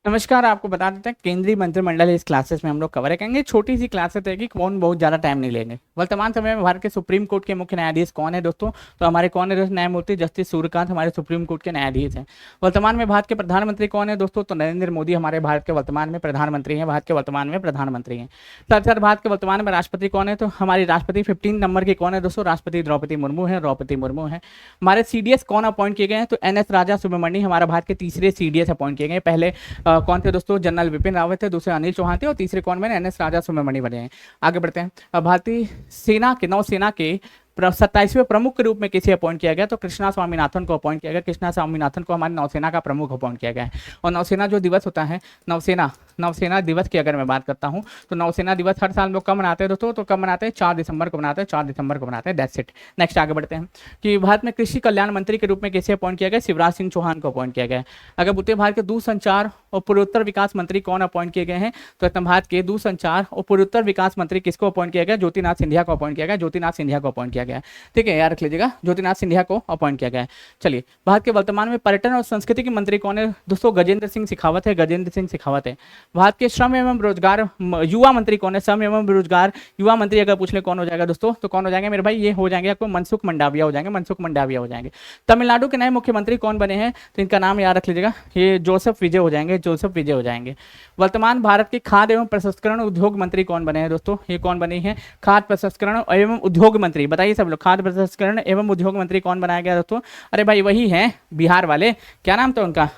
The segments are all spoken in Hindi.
नमस्कार। आपको बता देते हैं केंद्रीय मंत्रिमंडल इस क्लासेस में हम लोग कवर करेंगे। छोटी सी क्लासेस है कि कौन बहुत ज़्यादा टाइम नहीं लेंगे। वर्तमान समय में भारत के सुप्रीम कोर्ट के मुख्य न्यायाधीश कौन है दोस्तों? तो हमारे कौन है? न्यायमूर्ति जस्टिस सूर्यकांत हमारे सुप्रीम कोर्ट के न्यायाधीश हैं। वर्तमान में भारत के प्रधानमंत्री कौन है दोस्तों? तो नरेंद्र मोदी हमारे भारत के वर्तमान में प्रधानमंत्री हैं। भारत के वर्तमान में प्रधानमंत्री हैं। साथ साथ भारत के वर्तमान में राष्ट्रपति कौन है? तो हमारी राष्ट्रपति 15 नंबर की कौन है दोस्तों? राष्ट्रपति द्रौपदी मुर्मू है। द्रौपदी मुर्मू है। हमारे सीडीएस कौन अपॉइंट किए गए हैं? तो NS राजा सुब्रमण्यम हमारा भारत के तीसरे सीडीएस अपॉइंट किए गए। पहले कौन थे दोस्तों? जनरल विपिन रावत थे, दूसरे अनिल चौहान थे और तीसरे कौन बने? NS राजा सुब्रमण्यम बने हैं। आगे बढ़ते हैं। भारतीय सेना के नौसेना के 27वें प्रमुख के रूप में किसे अपॉइंट किया गया? तो कृष्णा स्वामीनाथन को अपॉइंट किया गया। कृष्णा स्वामीनाथन को हमारी नौसेना का प्रमुख अपॉइंट किया गया है। और नौसेना जो दिवस होता है, नौसेना दिवस की अगर मैं बात करता हूं तो नौसेना दिवस हर साल लोग कब मनाते हैं दोस्तों? तो कब मनाते हैं? 4 दिसंबर को मनाते हैं। 4 दिसंबर को मनाते हैं। That's it. नेक्स्ट आगे बढ़ते हैं कि भारत में कृषि कल्याण मंत्री के रूप में किसे अपॉइंट किया गया? शिवराज सिंह चौहान को अपॉइंट किया गया है। अगर बोलते हैं भारत के दूरसंचार और पूर्वोत्तर विकास मंत्री कौन अपॉइंट किए गए हैं? तो भारत के दूरसंचार और पूर्वोत्तर विकास मंत्री किसको अपॉइंट किया गया? ज्योतिनाथ सिंधिया को अपॉइंट किया गया। ज्योतिनाथ सिंधिया को अपॉइंट किया गया। ठीक है, याद रख लीजिएगा, ज्योतिनाथ सिंधिया को अपॉइंट किया गया है। चलिए, भारत के वर्तमान में पर्यटन और संस्कृति के मंत्री कौन है दोस्तों? गजेंद्र सिंह शेखावत है। गजेंद्र सिंह शेखावत है। भारत के श्रम एवं रोजगार युवा मंत्री कौन है? श्रम एवं रोजगार युवा मंत्री अगर पूछ ले कौन हो जाएगा दोस्तों? तो कौन हो जाएंगे मेरे भाई? ये हो जाएंगे आपको मनसुख मंडाविया हो जाएंगे। मनसुख मंडाविया हो जाएंगे। तमिलनाडु के नए मुख्यमंत्री कौन बने हैं? तो इनका नाम याद रख लीजिएगा, ये जोसेफ विजय हो जाएंगे। जोसेफ विजय हो जाएंगे। वर्तमान भारत के खाद्य एवं प्रसंस्करण उद्योग मंत्री कौन बने हैं दोस्तों? ये कौन बने हैं? खाद्य प्रसंस्करण एवं उद्योग मंत्री। बताइए सब लोग, खाद्य प्रसंस्करण एवं उद्योग मंत्री कौन बनाया गया दोस्तों? अरे भाई वही है, बिहार वाले। क्या नाम था उनका?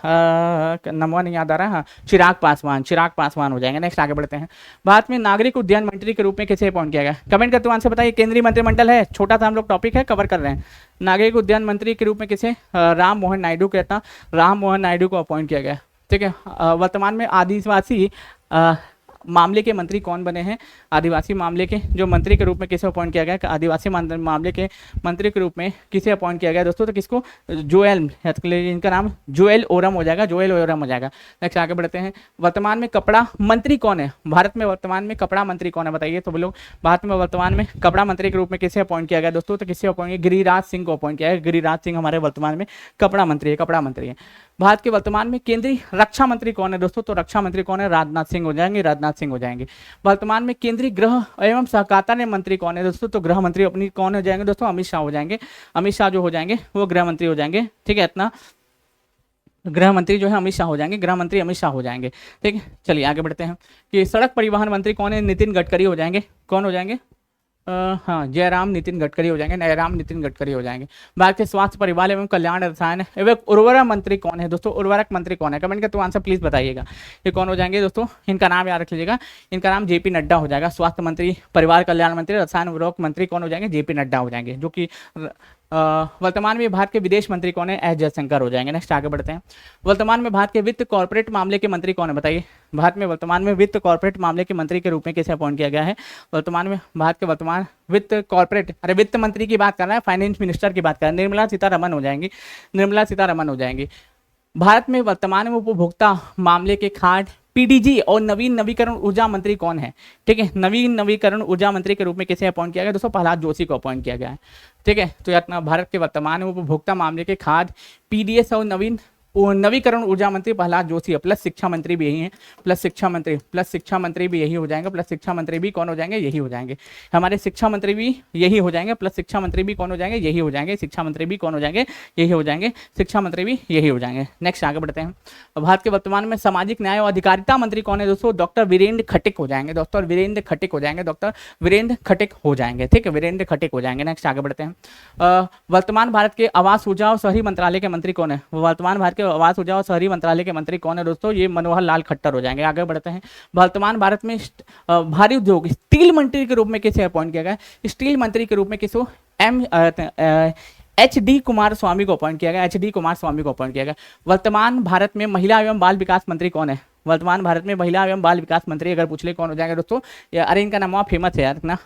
नाम नहीं याद आ रहा। हाँ, चिराग पासवान। चिराग पासवान हो जाएंगे। नेक्स्ट आगे बढ़ते हैं। भारत में नागरिक उद्यान मंत्री के रूप में किसे अपॉइंट किया गया? कमेंट करते हुए आंसर बताइए। केंद्रीय मंत्रिमंडल है, छोटा सा हम लोग टॉपिक है, कवर कर रहे हैं। नागरिक उद्यान मंत्री के रूप में किसे? राम मोहन नायडू कहता, राम मोहन नायडू को अपॉइंट किया गया। ठीक है। वर्तमान में आदिवासी मामले के मंत्री कौन बने हैं? आदिवासी मामले के जो मंत्री के रूप में किसे अपॉइंट किया गया? आदिवासी मामले के मंत्री के रूप में किसे अपॉइंट किया गया दोस्तों? तो किसको? जोएल, इनका नाम जोएल ओरम हो जाएगा। जोएल ओरम हो जाएगा। नेक्स्ट आगे बढ़ते हैं। वर्तमान में कपड़ा मंत्री कौन है भारत में? वर्तमान में कपड़ा मंत्री कौन है बताइए तो लोग। भारत में वर्तमान में कपड़ा मंत्री के रूप में किसे अपॉइंट किया गया दोस्तों? तो किसे अपॉइंट किया? गिरिराज सिंह को अपॉइंट किया गया। गिरिराज सिंह हमारे वर्तमान में कपड़ा मंत्री है। कपड़ा मंत्री है। भारत के वर्तमान में केंद्रीय रक्षा मंत्री कौन है दोस्तों? तो रक्षा मंत्री कौन है? राजनाथ सिंह हो जाएंगे। राजनाथ सिंह हो जाएंगे। वर्तमान में केंद्रीय गृह एवं सहकारिता ने मंत्री कौन है दोस्तों? तो गृह मंत्री अपनी कौन हो जाएंगे दोस्तों? अमित शाह हो जाएंगे। अमित शाह जो हो जाएंगे वो गृह मंत्री हो जाएंगे। ठीक है, इतना गृह मंत्री जो है अमित शाह हो जाएंगे। गृह मंत्री अमित शाह हो जाएंगे। ठीक है, चलिए आगे बढ़ते हैं कि सड़क परिवहन मंत्री कौन है? नितिन गडकरी हो जाएंगे। कौन हो जाएंगे? हाँ, जयराम नितिन गडकरी हो जाएंगे। जयराम नितिन गडकरी हो जाएंगे। भारत के स्वास्थ्य परिवार एवं कल्याण रसायन एवं उर्वरक मंत्री कौन है दोस्तों? उर्वरक मंत्री कौन है? कमेंट करके आंसर प्लीज बताइएगा। ये कौन हो जाएंगे दोस्तों? इनका नाम याद रख लीजिएगा। इनका नाम JP नड्डा हो जाएगा। स्वास्थ्य मंत्री, परिवार कल्याण मंत्री, रसायन उर्वरक मंत्री कौन हो जाएंगे? JP नड्डा हो जाएंगे, जो कि वर्तमान में भारत के विदेश मंत्री कौन है? S जयशंकर हो जाएंगे। नेक्स्ट आगे बढ़ते हैं। वर्तमान में भारत के वित्त कॉर्पोरेट मामले के मंत्री कौन है बताइए? भारत में वर्तमान में वित्त कॉर्पोरेट मामले के मंत्री के रूप में किसे अपॉइंट किया गया है? वर्तमान में भारत के वर्तमान वित्त कॉर्पोरेट, अरे वित्त मंत्री की बात कर रहा है, फाइनेंस मिनिस्टर की बात कर रहा है, निर्मला सीतारमन हो जाएंगी। निर्मला सीतारमन हो जाएंगी। भारत में वर्तमान में उपभोक्ता मामले के खाद्य PDG और नवीन नवीकरण ऊर्जा मंत्री कौन है? ठीक है, नवीन नवीकरण ऊर्जा मंत्री के रूप में किसे अपॉइंट किया गया दोस्तों? प्रहलाद जोशी को अपॉइंट किया गया है। ठीक है, तो यार भारत के वर्तमान उपभोक्ता मामले के खाद्य PDS और नवीकरण ऊर्जा मंत्री प्रहलाद जोशी है। प्लस शिक्षा मंत्री भी यही है। प्लस शिक्षा मंत्री भी यही हो जाएंगे। प्लस शिक्षा मंत्री भी कौन हो जाएंगे? यही हो जाएंगे। हमारे शिक्षा मंत्री भी यही हो जाएंगे। प्लस शिक्षा मंत्री भी कौन हो जाएंगे? यही हो जाएंगे। शिक्षा मंत्री भी कौन हो जाएंगे? यही हो जाएंगे। शिक्षा मंत्री भी यही हो जाएंगे। नेक्स्ट आगे बढ़ते हैं। भारत के वर्तमान में सामाजिक न्याय और अधिकारिता मंत्री कौन है दोस्तों? डॉक्टर वीरेंद्र खटिक हो जाएंगे। डॉक्टर वीरेंद्र खटिक हो जाएंगे। डॉक्टर वीरेंद्र खटिक हो जाएंगे। ठीक है, वीरेंद्र खटिक हो जाएंगे। नेक्स्ट आगे बढ़ते हैं। वर्तमान भारत के आवास ऊर्जा और शहरी मंत्रालय के मंत्री कौन है? वर्तमान भारत के आवास ऊर्जा और शहरी मंत्रालय के मंत्री कौन है दोस्तों? ये मनोहर लाल खट्टर हो जाएंगे। आगे बढ़ते हैं। वर्तमान भारत में भारी उद्योग स्टील मंत्री के रूप में किसे अपॉइंट किया गया? स्टील मंत्री के रूप में किसको? HD कुमार स्वामी को अपॉइंट किया गया। HD कुमार स्वामी को अपॉइंट किया गया। वर्तमान भारत में महिला एवं बाल विकास मंत्री कौन है? वर्तमान भारत में महिला एवं बाल विकास मंत्री अगर पूछ ले कौन हो जाएंगे दोस्तों? अरे इनका नाम फेमस है यार ना,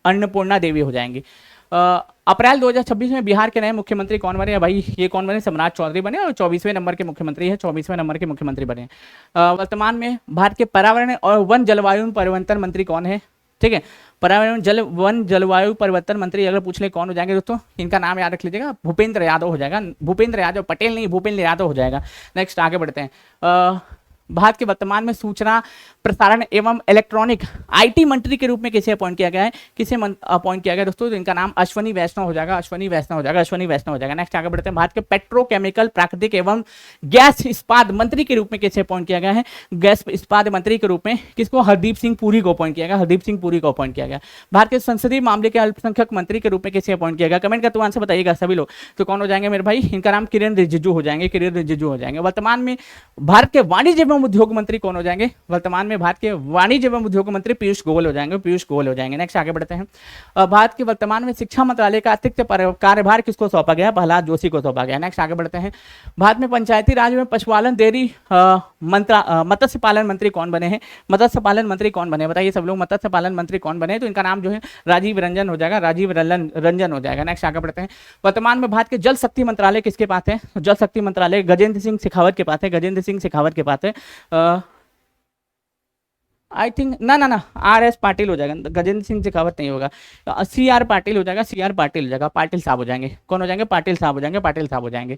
अन्नपूर्णा देवी हो जाएंगी। अप्रैल 2026 में बिहार के नए मुख्यमंत्री कौन बने? भाई ये कौन बने? सम्राट चौधरी बने और 24वें नंबर के मुख्यमंत्री है। 24वें नंबर के मुख्यमंत्री बने। वर्तमान में भारत के पर्यावरण और वन जलवायु परिवर्तन मंत्री कौन है? ठीक है, पर्यावरण वन जलवायु परिवर्तन मंत्री अगर पूछ ले कौन हो जाएंगे दोस्तों? इनका नाम याद रख लीजिएगा, भूपेंद्र यादव हो जाएगा। भूपेंद्र यादव, पटेल नहीं, भूपेंद्र यादव हो जाएगा। नेक्स्ट आगे बढ़ते हैं। भारत के वर्तमान में सूचना प्रसारण एवं इलेक्ट्रॉनिक आईटी मंत्री के रूप में किसे अपॉइंट किया गया है, किसे अपॉइंट किया गया दोस्तों, तो इनका नाम अश्वनी वैष्णव हो जाएगा, अश्वनी वैष्णव हो जाएगा, अश्वनी वैष्णव हो जाएगा। नेक्स्ट आगे बढ़ते हैं, भारत के पेट्रोकेमिकल प्राकृतिक एवं गैस इस्पात मंत्री के रूप में किसे अपॉइंट किया गया है, गैस इस्पात मंत्री के रूप में किसको, हरदीप सिंह पुरी को अपॉइंट किया गया, हरदीप सिंह पुरी को अपॉइंट किया गया। भारत के संसदीय मामले के अल्पसंख्यक मंत्री के रूप में किसे अपॉइंट किया गया, कमेंट का तो आंसर बताइएगा सभी लोग, तो कौन हो जाएंगे मेरे भाई, इनका नाम किरेन रिजिजू हो जाएंगे, किरेन रिजिजू हो जाएंगे। वर्तमान में भारत के वाणिज्य एवं उद्योग मंत्री कौन हो जाएंगे, वर्तमान में भारत के वाणिज्य एवं उद्योग मंत्री पीयूष गोयल हो जाएंगे, पीयूष गोयल हो जाएंगे। नेक्स्ट आगे बढ़ते हैं, भारत के वर्तमान में शिक्षा मंत्रालय का अतिरिक्त कार्यभार किसको सौंपा गया, प्रहलाद जोशी को सौंपा गया। नेक्स्ट आगे बढ़ते हैं, भारत में पंचायती राज में पशुपालन डेयरी मत्स्य पालन मंत्री कौन बने हैं, मत्स्य पालन मंत्री कौन बने, बताइए सब लोग, मत्स्य पालन मंत्री कौन बने, तो इनका नाम जो है राजीव रंजन हो जाएगा, राजीव रंजन हो जाएगा। नेक्स्ट आगे बढ़ते हैं, वर्तमान में भारत के जल शक्ति मंत्रालय किसके पास है, जल शक्ति मंत्रालय गजेंद्र सिंह शेखावत के पास है, गजेंद्र सिंह शेखावत के पास है। आई थिंक ना आर एस पाटिल हो जाएगा, गजेंद्र सिंह शेखावत नहीं होगा, सी आर पाटिल हो जाएगा, सी आर पाटिल हो जाएगा, पाटिल साहब हो जाएंगे, कौन हो जाएंगे, पाटिल साहब हो जाएंगे, पाटिल साहब हो जाएंगे।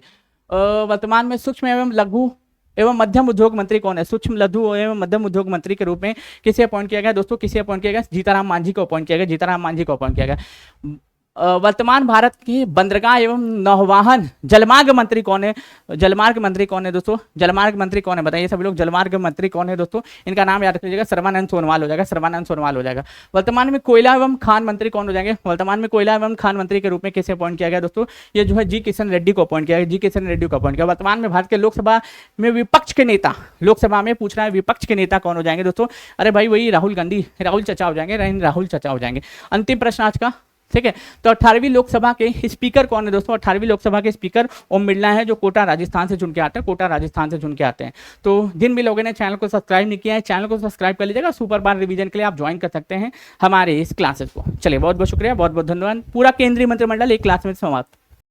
वर्तमान में सूक्ष्म एवं लघु एवं मध्यम उद्योग मंत्री कौन है, सूक्ष्म लघु एवं मध्यम उद्योग मंत्री के रूप में किसे अपॉइंट किया गया दोस्तों, किसे अपॉइंट किया गया, जीताराम मांझी को अपॉइंट किया गया, जीताराम मांझी को अपॉइंट किया गया। वर्तमान भारत की बंदरगाह एवं नौवाहन जलमार्ग मंत्री कौन है, जलमार्ग मंत्री कौन है दोस्तों, जलमार्ग मंत्री कौन है, बताइए सभी लोग, जलमार्ग मंत्री कौन है दोस्तों, इनका नाम याद रखिएगा, सर्बानंद सोनोवाल हो जाएगा, सर्बानंद सोनोवाल हो जाएगा। वर्तमान में कोयला एवं खान मंत्री कौन हो जाएंगे, वर्तमान में कोयला एवं खान मंत्री के रूप में किसे अपॉइंट किया गया दोस्तों, ये जो है जी किशन रेड्डी को अपॉइंट किया गया, जी किशन रेड्डी को अपॉइंट किया। वर्तमान में भारत के लोकसभा में विपक्ष के नेता, लोकसभा में पूछ रहा है विपक्ष के नेता कौन हो जाएंगे दोस्तों, अरे भाई वही राहुल गांधी, राहुल चचा हो जाएंगे, राहुल चचा हो जाएंगे। अंतिम प्रश्न आज का, ठीक है, तो 18वीं लोकसभा के स्पीकर कौन है दोस्तों, 18वीं लोकसभा के स्पीकर ओम बिरला है, जो कोटा राजस्थान से चुन के आते हैं, कोटा राजस्थान से चुन के आते हैं। तो जिन भी लोगों ने चैनल को सब्सक्राइब नहीं किया है, चैनल को सब्सक्राइब कर लीजिएगा, सुपर बार रिवीजन के लिए आप ज्वाइन कर सकते हैं हमारे इस क्लासेस को। चलिए बहुत बहुत शुक्रिया, बहुत बहुत धन्यवाद। पूरा केंद्रीय मंत्रिमंडल एक क्लास में समाप्त।